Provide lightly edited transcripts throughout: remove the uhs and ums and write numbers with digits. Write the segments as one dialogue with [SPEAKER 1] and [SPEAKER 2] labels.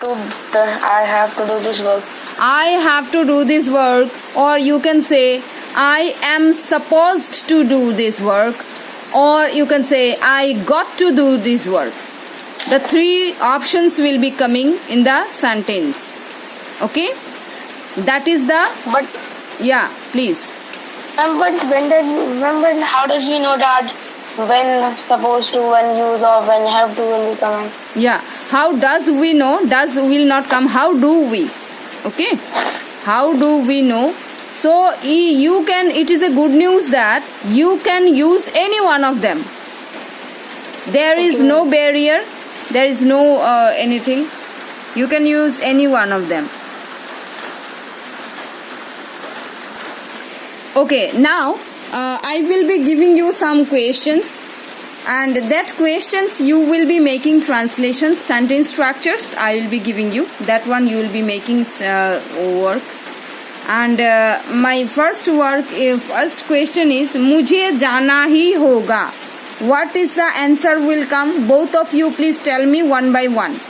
[SPEAKER 1] I have to do this work.
[SPEAKER 2] I have to do this work, or you can say I am supposed to do this work, or you can say I got to do this work. The three options will be coming in the sentence. Okay? That is the...
[SPEAKER 1] But
[SPEAKER 2] please.
[SPEAKER 1] but how does we know that when supposed to, when use, or when have to will be coming?
[SPEAKER 2] How does we know? Does will not come. How do we? Okay? How do we know? So you can, it is a good news that you can use any one of them. There is no barrier. There is no anything. You can use any one of them. Okay, now I will be giving you some questions, and that questions you will be making translations, sentence structures I will be giving you. That one you will be making work. And my first question is मुझे जाना ही होगा. What is the answer will come? Both of you please tell me one by one.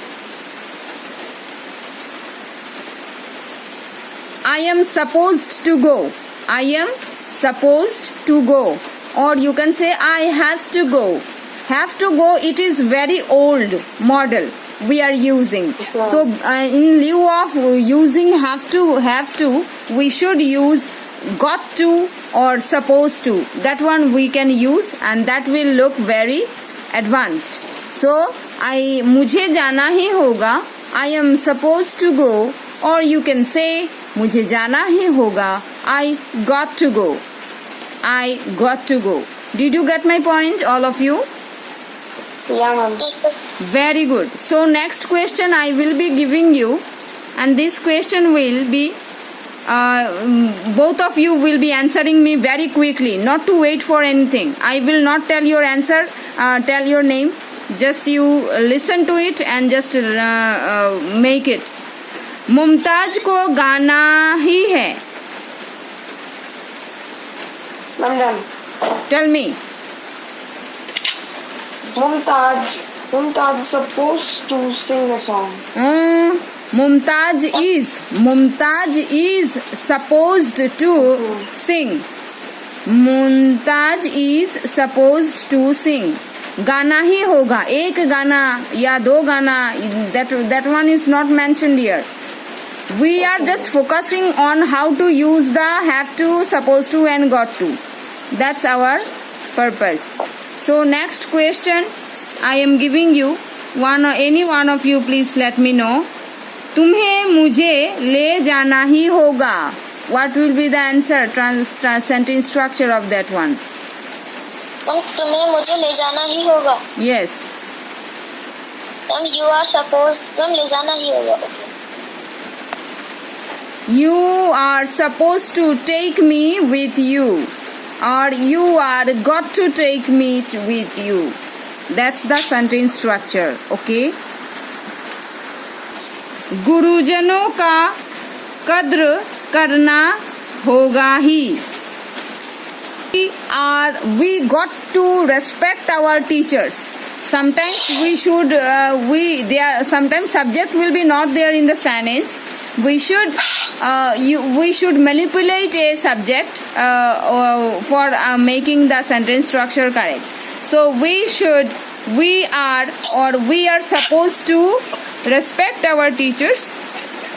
[SPEAKER 2] I am supposed to go. I am supposed to go. Or you can say I have to go. Have to go, it is very old model we are using. So in lieu of using have to, we should use got to or supposed to. That one we can use, and that will look very advanced. So मुझे जाना ही होगा. I am supposed to go. Or you can say मुझे जाना ही होगा. I got to go. I got to go. Did you get my point, all of you?
[SPEAKER 1] Yeah, ma'am.
[SPEAKER 2] Very good. So next question I will be giving you, and this question will be both of you will be answering me very quickly, not to wait for anything. I will not tell your answer, tell your name. Just you listen to it and just make it. Mumtaz को गाना ही है.
[SPEAKER 1] Ma'am.
[SPEAKER 2] Tell me.
[SPEAKER 1] Mumtaz is supposed to sing a song.
[SPEAKER 2] Mumtaz is supposed to sing. Mumtaz is supposed to sing. गाना ही होगा. एक गाना या दो गाना, that one is not mentioned here. We are just focusing on how to use the have to, supposed to and got to. That's our purpose. So next question I am giving you. Any one of you please let me know. तुम्हें मुझे ले जाना ही होगा. What will be the answer? Sentence structure of that one.
[SPEAKER 1] तुम्हें मुझे ले जाना ही होगा.
[SPEAKER 2] Yes.
[SPEAKER 1] You are supposed. तुम ले जाना ही होगा.
[SPEAKER 2] You are supposed to take me with you, or you are got to take me with you. That's the sentence structure. Okay. गुरुजनों का कद्र करना होगा ही. We got to respect our teachers. Sometimes we should sometimes subject will be not there in the sentence. We should manipulate a subject for making the sentence structure correct. So we are supposed to respect our teachers,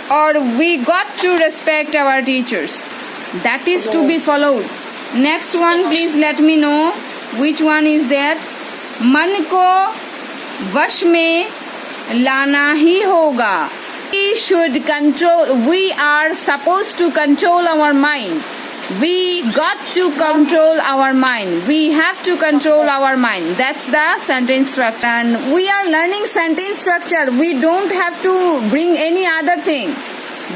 [SPEAKER 2] or we got to respect our teachers. That is to be followed. Next one, please let me know which one is there. मन को वश में लाना ही होगा. We are supposed to control our mind. We got to control our mind. We have to control our mind. That's the sentence structure. And we are learning sentence structure. We don't have to bring any other thing.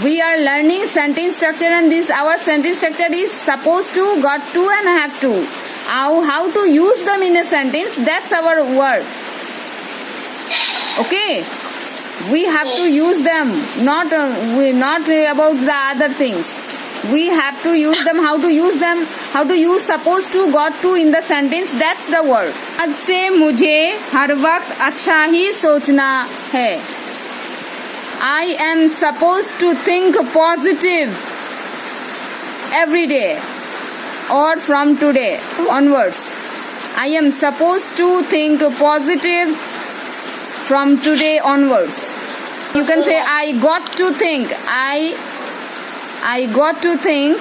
[SPEAKER 2] We are learning sentence structure, and this our sentence structure is supposed to, got to and have to. How to use them in a sentence, that's our work. Okay? We have to use them, not about the other things. We have to use them, how to use supposed to, got to in the sentence, that's the work. आज से मुझे हर वक्त अच्छा ही सोचना है. I am supposed to think positive every day or from today onwards. I am supposed to think positive from today onwards. You can say I got to think. I got to think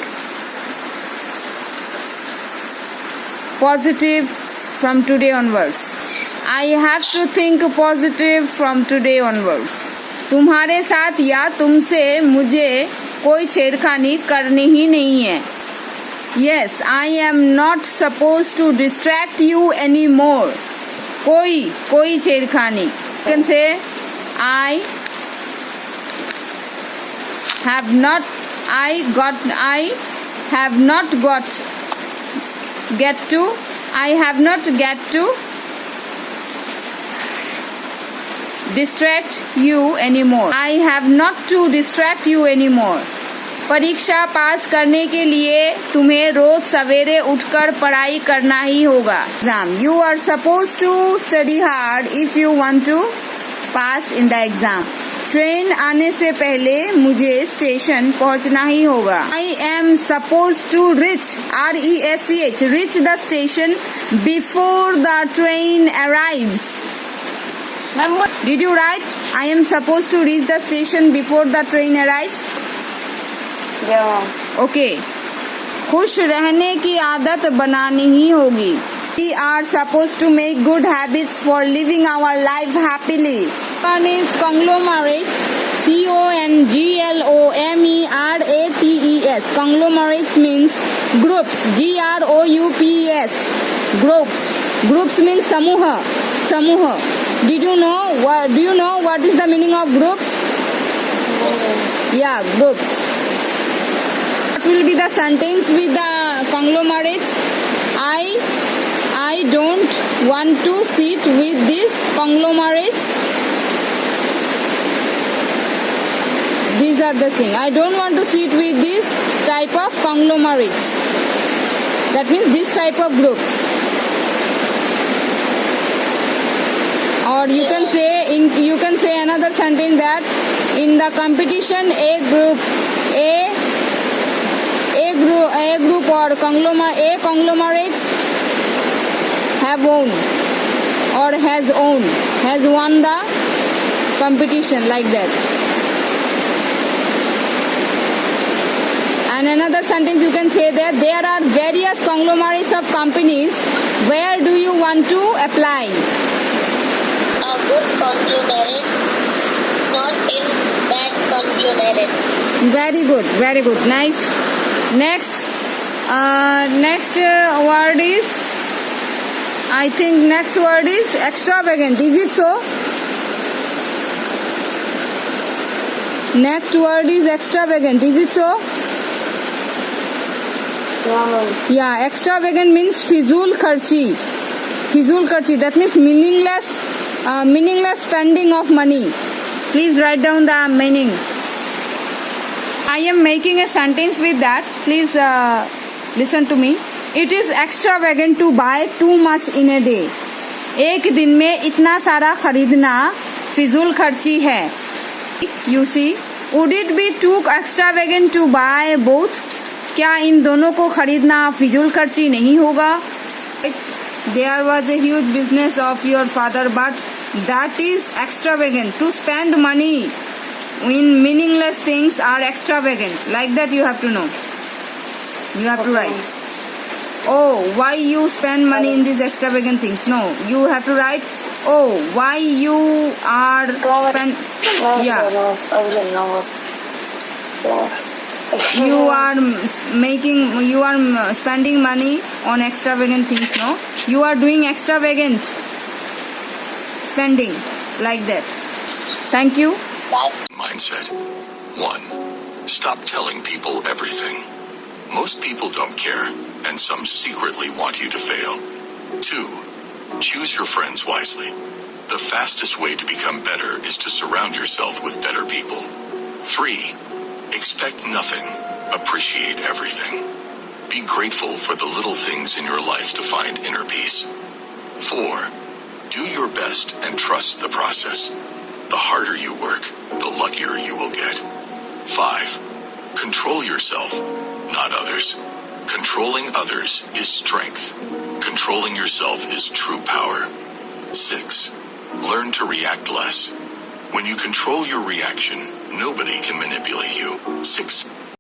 [SPEAKER 2] positive from today onwards. I have to think positive from today onwards. तुम्हारे साथ या तुमसे मुझे कोई छेड़खानी करनी ही नहीं है. Yes, I am not supposed to distract you anymore. कोई छेड़खानी. You can say I have not get to distract you anymore. I have not to distract you anymore. परीक्षा पास करने के लिए तुम्हें रोज सवेरे उठकर पढ़ाई करना ही होगा. Exam. You are supposed to study hard if you want to pass in the exam. Train आने से पहले मुझे स्टेशन पहुंचना ही होगा. I am supposed to reach the station before the train arrives. Did you write? I am supposed to reach the station before the train arrives.
[SPEAKER 1] Yeah.
[SPEAKER 2] Okay. खुश रहने की आदत बनानी ही होगी. We are supposed to make good habits for living our life happily. One is conglomerates. CONGLOMERATES. Conglomerates means groups. GROUPS. Groups means samuha. Do you know what is the meaning of groups? Yeah, groups. What will be the sentence with the conglomerates? I don't want to sit with these conglomerates. These are the things. I don't want to sit with this type of conglomerates. That means this type of groups. Or you can say another sentence that in the competition a group or conglomerates have won or has won the competition, like that. And another sentence you can say that there are various conglomerates of companies. Where do you want to apply?
[SPEAKER 1] A good conglomerate, not in bad conglomerate.
[SPEAKER 2] Very good, nice. Next word is, I think next word is extravagant. Is it so? Next word is extravagant. Is it so? Yeah, extravagant means fizul kharchi. That means meaningless spending of money. Please write down the meaning. I am making a sentence with that. Please listen to me. It is extravagant to buy too much in a day. एक दिन में इतना सारा खरीदना फिजूल खर्ची है. You see, would it be too extravagant to buy both? क्या इन दोनों को खरीदना फिजूल खर्ची नहीं होगा? There was a huge business of your father, but that is extravagant. To spend money in meaningless things are extravagant. Like that you have to know. You have to write. Oh, why you spend money in these extravagant things? No, you have to write. Oh, why you are spend? Yeah. You are spending money on extravagant things. No, you are doing extravagant spending, like that. Thank you.
[SPEAKER 3] Mindset. 1. Stop telling people everything. Most people don't care, and some secretly want you to fail. 2. Choose your friends wisely. The fastest way to become better is to surround yourself with better people. 3. Expect nothing. Appreciate everything. Be grateful for the little things in your life to find inner peace. 4. Do your best and trust the process. The harder you work, the luckier you will get. 5. Control yourself, not others. Controlling others is strength. Controlling yourself is true power. 6. Learn to react less. When you control your reaction, nobody can manipulate you. 6.